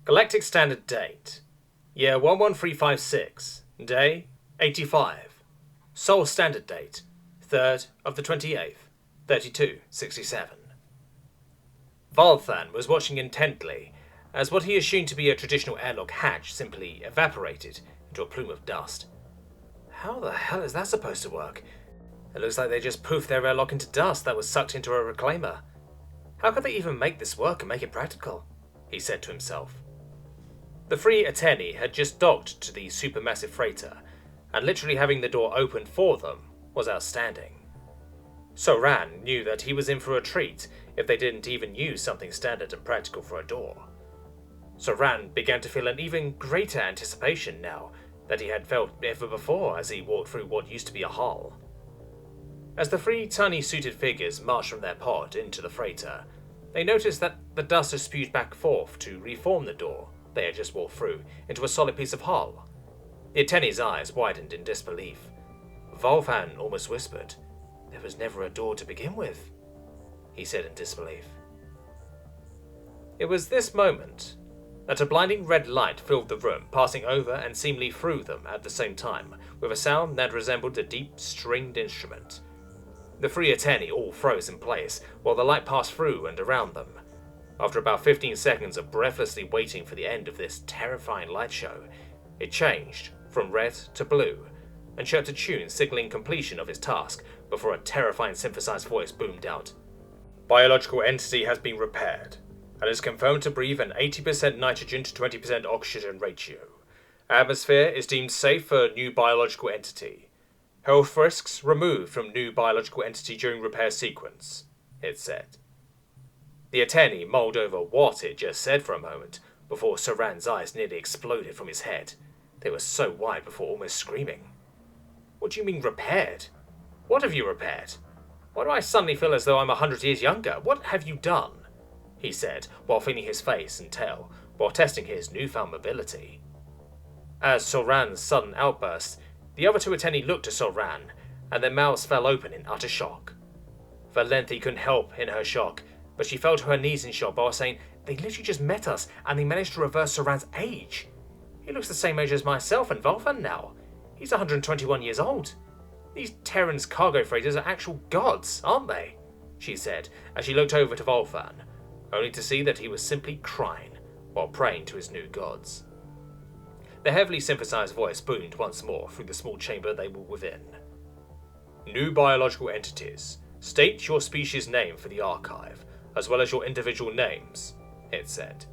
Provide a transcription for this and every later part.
Galactic Standard Date. Year 11356. Day 85. Sol Standard Date. 3rd of the 28th. 3267. Valthan was watching intently as what he assumed to be a traditional airlock hatch simply evaporated into a plume of dust. How the hell is that supposed to work? It looks like they just poofed their airlock into dust that was sucked into a reclaimer. How could they even make this work and make it practical? He said to himself. The free Ateni had just docked to the supermassive freighter, and literally having the door opened for them was outstanding. Soran knew that he was in for a treat if they didn't even use something standard and practical for a door. Soran began to feel an even greater anticipation now that he had felt ever before as he walked through what used to be a hull. As the three tiny suited figures marched from their pod into the freighter, they noticed that the dust had spewed back forth to reform the door they had just walked through into a solid piece of hull. The Ateni's eyes widened in disbelief. Volvan almost whispered, "There was never a door to begin with," he said in disbelief. It was this moment that a blinding red light filled the room, passing over and seemingly through them at the same time, with a sound that resembled a deep, stringed instrument. The three Ateni all froze in place, while the light passed through and around them. After about 15 seconds of breathlessly waiting for the end of this terrifying light show, it changed from red to blue, and chirped a tune signaling completion of its task before a terrifying synthesized voice boomed out. "Biological entity has been repaired, and is confirmed to breathe an 80% nitrogen to 20% oxygen ratio. Atmosphere is deemed safe for new biological entity. Health risks removed from new biological entity during repair sequence," it said. The Ateni mulled over what it just said for a moment, before Soran's eyes nearly exploded from his head. They were so wide before almost screaming. "What do you mean repaired? What have you repaired? Why do I suddenly feel as though I'm 100 years younger? What have you done?" he said, while feeling his face and tail, while testing his newfound mobility. As Soran's sudden outburst, the other two Ateni looked to Soran, and their mouths fell open in utter shock. Valenthi couldn't help in her shock, but she fell to her knees in shock while saying, "They literally just met us, and they managed to reverse Soran's age. He looks the same age as myself and Volvan now. He's 121 years old. These Terran's cargo freighters are actual gods, aren't they?" she said, as she looked over to Volvan, only to see that he was simply crying while praying to his new gods. The heavily synthesized voice boomed once more through the small chamber they were within. "New biological entities. State your species name for the archive, as well as your individual names," it said.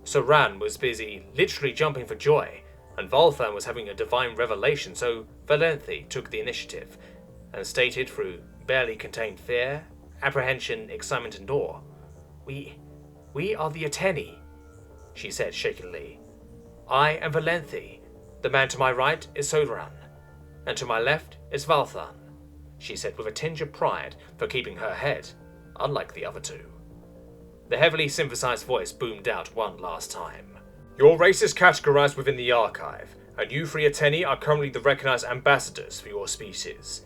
Soran was busy literally jumping for joy, and Volthan was having a divine revelation, so Valenthi took the initiative, and stated through barely contained fear, apprehension, excitement, and awe, We are the Ateni," she said shakily. "I am Valenthi. The man to my right is Soran, and to my left is Valthan," she said with a tinge of pride for keeping her head, unlike the other two. The heavily synthesized voice boomed out one last time. "Your race is categorized within the archive, and you three Ateni are currently the recognized ambassadors for your species.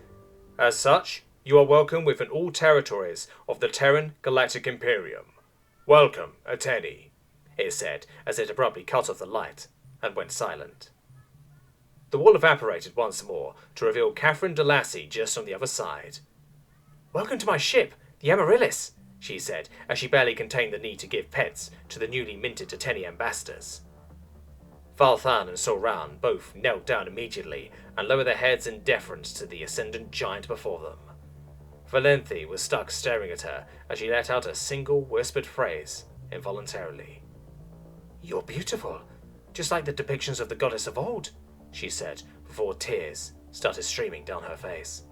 As such, you are welcome within all territories of the Terran Galactic Imperium. Welcome, Ateni," it said as it abruptly cut off the light and went silent. The wall evaporated once more to reveal Catherine DeLassey just on the other side. "Welcome to my ship, the Amaryllis," she said, as she barely contained the need to give pets to the newly minted Ateni ambassadors. Valthan and Soran both knelt down immediately and lowered their heads in deference to the ascendant giant before them. Valenthi was stuck staring at her as she let out a single whispered phrase involuntarily. "You're beautiful, just like the depictions of the goddess of old," she said, before tears started streaming down her face.